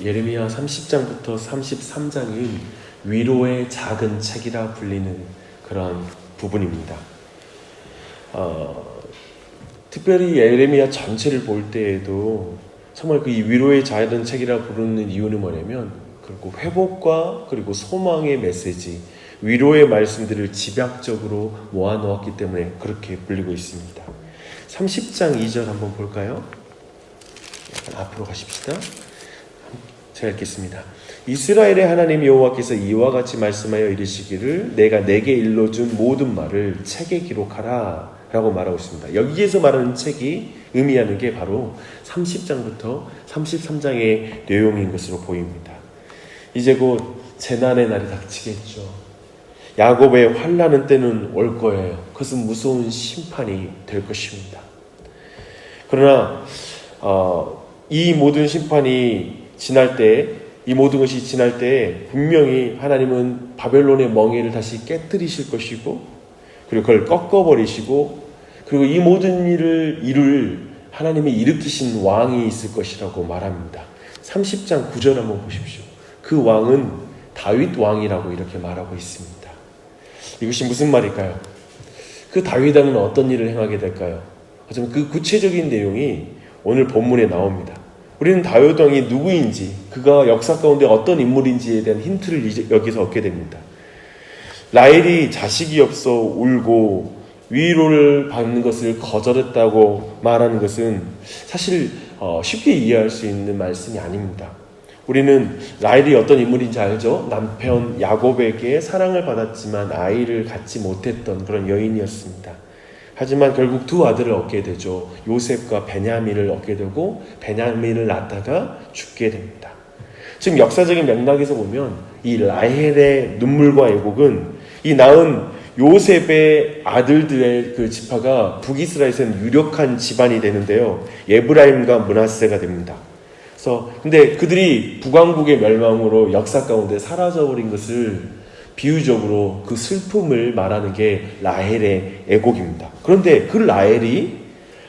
예레미야 30장부터 33장은 위로의 작은 책이라 불리는 그런 부분입니다. 특별히 예레미야 전체를 볼 때에도 정말 그 위로의 작은 책이라 부르는 이유는 뭐냐면 그리고 회복과 그리고 소망의 메시지, 위로의 말씀들을 집약적으로 모아놓았기 때문에 그렇게 불리고 있습니다. 30장 2절 한번 볼까요? 약간 앞으로 가십시다. 제가 읽겠습니다. 이스라엘의 하나님 여호와께서 이와 같이 말씀하여 이르시기를 내가 내게 일러준 모든 말을 책에 기록하라 라고 말하고 있습니다. 여기에서 말하는 책이 의미하는 게 바로 30장부터 33장의 내용인 것으로 보입니다. 이제 곧 재난의 날이 닥치겠죠. 야곱의 환난의 때는 올 거예요. 그것은 무서운 심판이 될 것입니다. 그러나 이 모든 심판이 지날 때, 이 모든 것이 지날 때 분명히 하나님은 바벨론의 멍에를 다시 깨뜨리실 것이고, 그리고 그걸 꺾어버리시고, 그리고 이 모든 일을 이룰 하나님이 일으키신 왕이 있을 것이라고 말합니다. 30장 9절 한번 보십시오. 그 왕은 다윗 왕이라고 이렇게 말하고 있습니다. 이것이 무슨 말일까요? 그 다윗 왕은 어떤 일을 행하게 될까요? 하지만 그 구체적인 내용이 오늘 본문에 나옵니다. 우리는 다윗 왕이 누구인지, 그가 역사 가운데 어떤 인물인지에 대한 힌트를 여기서 얻게 됩니다. 라헬이 자식이 없어 울고 위로를 받는 것을 거절했다고 말하는 것은 사실 쉽게 이해할 수 있는 말씀이 아닙니다. 우리는 라헬이 어떤 인물인지 알죠? 남편 야곱에게 사랑을 받았지만 아이를 갖지 못했던 그런 여인이었습니다. 하지만 결국 두 아들을 얻게 되죠. 요셉과 베냐민을 얻게 되고 베냐민을 낳다가 죽게 됩니다. 지금 역사적인 맥락에서 보면 이 라헬의 눈물과 애곡은 이 낳은 요셉의 아들들의 그 지파가 북이스라엘에서는 유력한 집안이 되는데요. 에브라임과 므낫세가 됩니다. 그래서 근데 그들이 북왕국의 멸망으로 역사 가운데 사라져버린 것을 비유적으로 그 슬픔을 말하는 게 라헬의 애곡입니다. 그런데 그 라헬이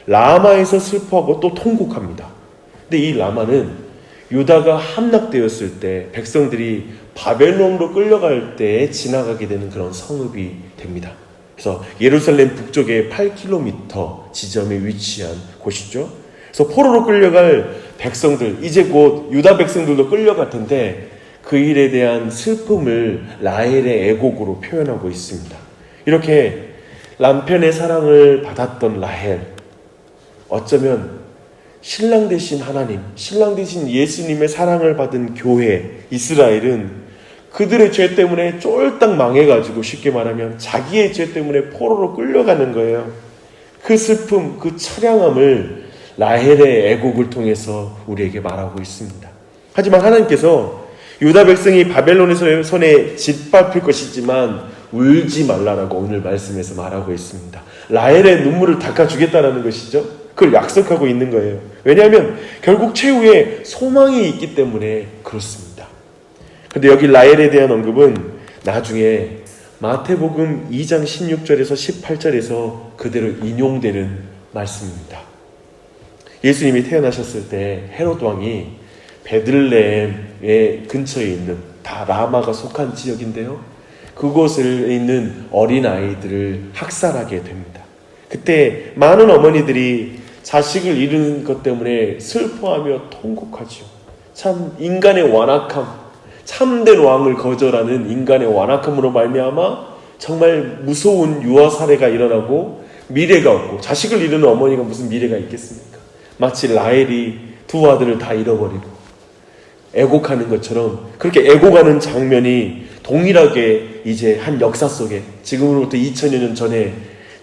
라마에서 슬퍼하고 또 통곡합니다. 근데 이 라마는 유다가 함락되었을 때 백성들이 바벨론으로 끌려갈 때 지나가게 되는 그런 성읍이 됩니다. 그래서 예루살렘 북쪽에 8km 지점에 위치한 곳이죠. 그래서 포로로 끌려갈 백성들, 이제 곧 유다 백성들도 끌려갈 텐데 그 일에 대한 슬픔을 라헬의 애곡으로 표현하고 있습니다. 이렇게 남편의 사랑을 받았던 라헬, 어쩌면 신랑 되신 하나님, 신랑 되신 예수님의 사랑을 받은 교회 이스라엘은 그들의 죄 때문에 쫄딱 망해가지고 쉽게 말하면 자기의 죄 때문에 포로로 끌려가는 거예요. 그 슬픔, 그 처량함을 라헬의 애곡을 통해서 우리에게 말하고 있습니다. 하지만 하나님께서 유다 백성이 바벨론의 손에 짓밟힐 것이지만 울지 말라라고 오늘 말씀에서 말하고 있습니다. 라헬의 눈물을 닦아주겠다라는 것이죠. 그걸 약속하고 있는 거예요. 왜냐하면 결국 최후에 소망이 있기 때문에 그렇습니다. 그런데 여기 라헬에 대한 언급은 나중에 마태복음 2장 16절에서 18절에서 그대로 인용되는 말씀입니다. 예수님이 태어나셨을 때 헤롯 왕이 베들레헴의 근처에 있는 다 라마가 속한 지역인데요. 그곳에 있는 어린아이들을 학살하게 됩니다. 그때 많은 어머니들이 자식을 잃은 것 때문에 슬퍼하며 통곡하죠. 참 인간의 완악함, 참된 왕을 거절하는 인간의 완악함으로 말미암아 정말 무서운 유아 사례가 일어나고 미래가 없고, 자식을 잃은 어머니가 무슨 미래가 있겠습니까? 마치 라헬이 두 아들을 다 잃어버리고 애곡하는 것처럼 그렇게 애곡하는 장면이 동일하게 이제 한 역사 속에 지금으로부터 2000여 년 전에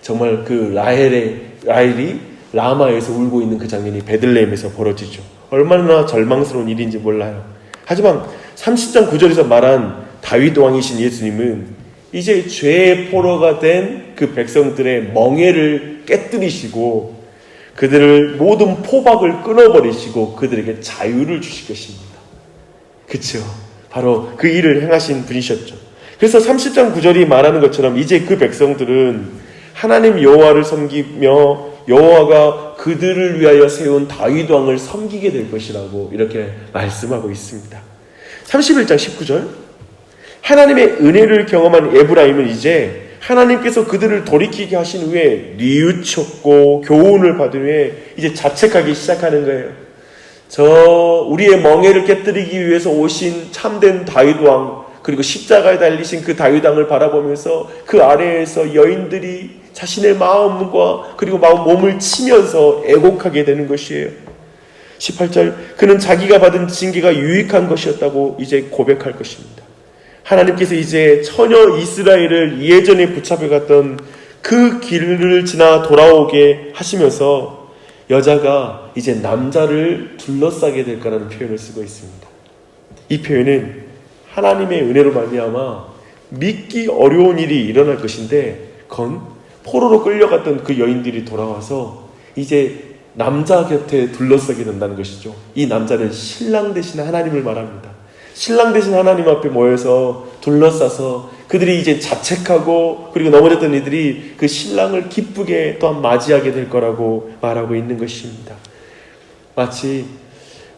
정말 그 라헬이 라마에서 울고 있는 그 장면이 베들레헴에서 벌어지죠. 얼마나 절망스러운 일인지 몰라요. 하지만 30장 9절에서 말한 다윗 왕이신 예수님은 이제 죄의 포로가 된 그 백성들의 멍에를 깨뜨리시고 그들을 모든 포박을 끊어버리시고 그들에게 자유를 주실 것입니다. 그렇죠? 바로 그 일을 행하신 분이셨죠. 그래서 30장 9절이 말하는 것처럼 이제 그 백성들은 하나님 여호와를 섬기며 여호와가 그들을 위하여 세운 다윗 왕을 섬기게 될 것이라고 이렇게 말씀하고 있습니다. 31장 19절, 하나님의 은혜를 경험한 에브라임은 이제 하나님께서 그들을 돌이키게 하신 후에 뉘우쳤고 교훈을 받은 후에 이제 자책하기 시작하는 거예요. 우리의 멍에를 깨뜨리기 위해서 오신 참된 다윗 왕, 그리고 십자가에 달리신 그 다윗 왕을 바라보면서 그 아래에서 여인들이 자신의 마음과 그리고 몸을 치면서 애곡하게 되는 것이에요. 18절, 그는 자기가 받은 징계가 유익한 것이었다고 이제 고백할 것입니다. 하나님께서 이제 처녀 이스라엘을 예전에 붙잡혀갔던 그 길을 지나 돌아오게 하시면서 여자가 이제 남자를 둘러싸게 될 거라는 표현을 쓰고 있습니다. 이 표현은 하나님의 은혜로 말미암아 믿기 어려운 일이 일어날 것인데, 그건 포로로 끌려갔던 그 여인들이 돌아와서 이제 남자 곁에 둘러싸게 된다는 것이죠. 이 남자는 신랑 되신 하나님을 말합니다. 신랑 되신 하나님 앞에 모여서 둘러싸서 그들이 이제 자책하고, 그리고 넘어졌던 이들이 그 신랑을 기쁘게 또한 맞이하게 될 거라고 말하고 있는 것입니다. 마치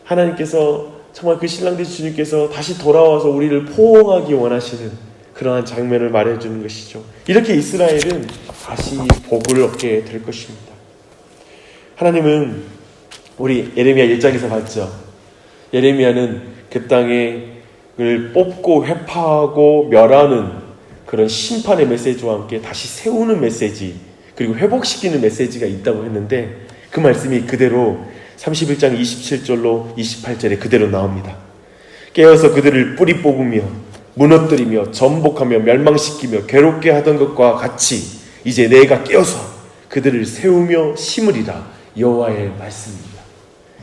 하나님께서 정말 그 신랑 되신 주님께서 다시 돌아와서 우리를 포옹하기 원하시는 그러한 장면을 말해주는 것이죠. 이렇게 이스라엘은 다시 복을 얻게 될 것입니다. 하나님은 우리 예레미야 1장에서 봤죠. 예레미야는 그 땅을 뽑고 회파하고 멸하는 그런 심판의 메시지와 함께 다시 세우는 메시지, 그리고 회복시키는 메시지가 있다고 했는데, 그 말씀이 그대로 31장 27절로 28절에 그대로 나옵니다. 깨어서 그들을 뿌리 뽑으며 무너뜨리며 전복하며 멸망시키며 괴롭게 하던 것과 같이 이제 내가 깨어서 그들을 세우며 심으리라, 여호와의 말씀입니다.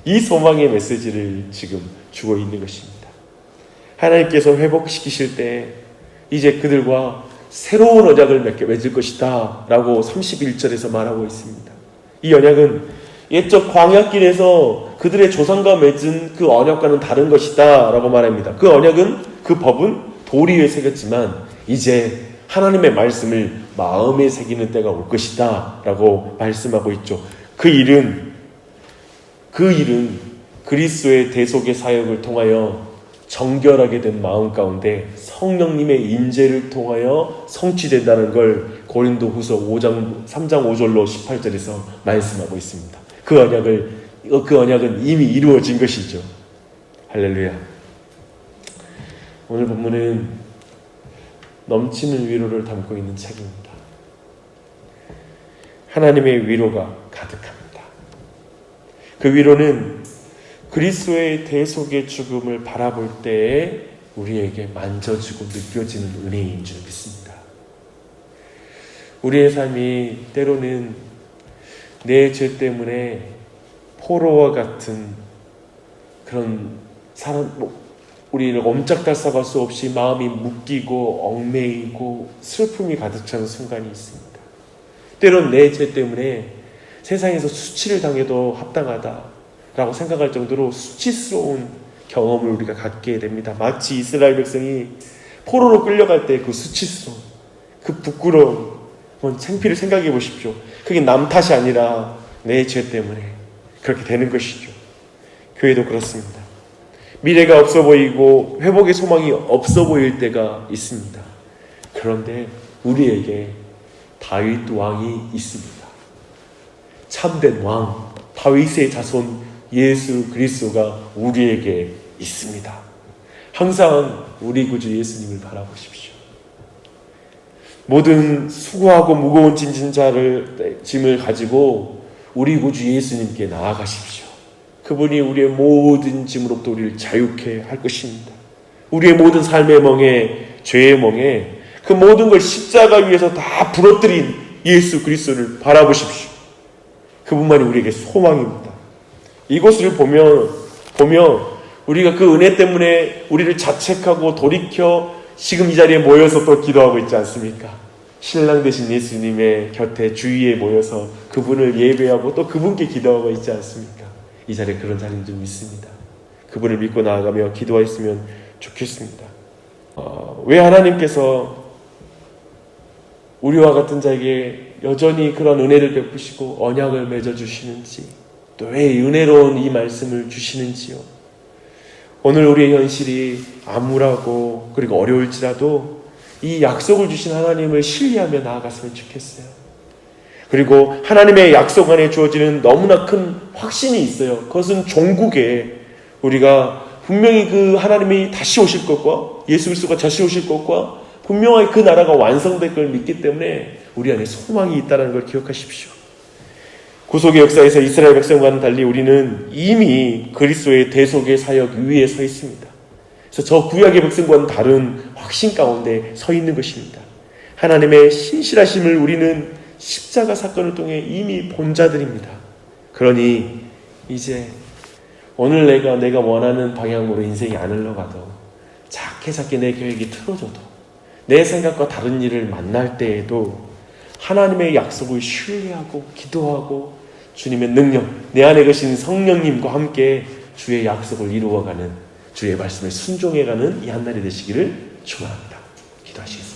이 소망의 메시지를 지금 주고 있는 것입니다. 하나님께서 회복시키실 때 이제 그들과 새로운 언약을 맺을 것이다 라고 31절에서 말하고 있습니다. 이 언약은 옛적 광야길에서 그들의 조상과 맺은 그 언약과는 다른 것이다 라고 말합니다. 그 언약은, 그 법은 돌 위에 새겼지만 이제 하나님의 말씀을 마음에 새기는 때가 올 것이다 라고 말씀하고 있죠. 그 일은 그리스도의 대속의 사역을 통하여 정결하게 된 마음 가운데 성령님의 인재를 통하여 성취된다는 걸 고린도후서 3장 5절로 18절에서 말씀하고 있습니다. 그 언약은 이미 이루어진 것이죠. 할렐루야. 오늘 본문은 넘치는 위로를 담고 있는 책입니다. 하나님의 위로가 가득합니다. 그 위로는 그리스도의 대속의 죽음을 바라볼 때에 우리에게 만져지고 느껴지는 은혜인 줄 믿습니다. 우리의 삶이 때로는 내 죄 때문에 포로와 같은 그런 우리를 옴짝달싹할 수 없이 마음이 묶이고 얽매이고 슬픔이 가득 차는 순간이 있습니다. 때로는 내 죄 때문에 세상에서 수치를 당해도 합당하다라고 생각할 정도로 수치스러운 경험을 우리가 갖게 됩니다. 마치 이스라엘 백성이 포로로 끌려갈 때 그 수치스러움, 그 부끄러움, 창피를 생각해 보십시오. 그게 남 탓이 아니라 내 죄 때문에 그렇게 되는 것이죠. 교회도 그렇습니다. 미래가 없어 보이고 회복의 소망이 없어 보일 때가 있습니다. 그런데 우리에게 다윗 왕이 있습니다. 참된 왕, 다윗의 자손 예수 그리스도가 우리에게 있습니다. 항상 우리 구주 예수님을 바라보십시오. 모든 수고하고 무거운 짐을 가지고 우리 구주 예수님께 나아가십시오. 그분이 우리의 모든 짐으로부터 우리를 자유케 할 것입니다. 우리의 모든 삶의 멍에, 죄의 멍에 그 모든 걸 십자가 위에서 다 부러뜨린 예수 그리스도를 바라보십시오. 그분만이 우리에게 소망입니다. 이것을 보며 우리가 그 은혜 때문에 우리를 자책하고 돌이켜 지금 이 자리에 모여서 또 기도하고 있지 않습니까? 신랑 되신 예수님의 곁에 주위에 모여서 그분을 예배하고 또 그분께 기도하고 있지 않습니까? 이 자리에 그런 자리인 줄 믿습니다. 그분을 믿고 나아가며 기도했으면 좋겠습니다. 왜 하나님께서 우리와 같은 자에게 여전히 그런 은혜를 베푸시고 언약을 맺어주시는지, 또 왜 은혜로운 이 말씀을 주시는지요. 오늘 우리의 현실이 암울하고 그리고 어려울지라도 이 약속을 주신 하나님을 신뢰하며 나아갔으면 좋겠어요. 그리고 하나님의 약속 안에 주어지는 너무나 큰 확신이 있어요. 그것은 종국에 우리가 분명히 그 하나님이 다시 오실 것과 예수 그리스도가 다시 오실 것과 분명하게 그 나라가 완성될 걸 믿기 때문에 우리 안에 소망이 있다는 걸 기억하십시오. 구속의 역사에서 이스라엘 백성과는 달리 우리는 이미 그리스도의 대속의 사역 위에 서 있습니다. 그래서 저 구약의 백성과는 다른 확신 가운데 서 있는 것입니다. 하나님의 신실하심을 우리는 십자가 사건을 통해 이미 본 자들입니다. 그러니 이제 오늘 내가 원하는 방향으로 인생이 안 흘러가도 작게 내 계획이 틀어져도 내 생각과 다른 일을 만날 때에도 하나님의 약속을 신뢰하고 기도하고 주님의 능력, 내 안에 계신 성령님과 함께 주의 약속을 이루어가는, 주의 말씀에 순종해가는 이 한날이 되시기를 축원합니다. 기도하시겠습니다.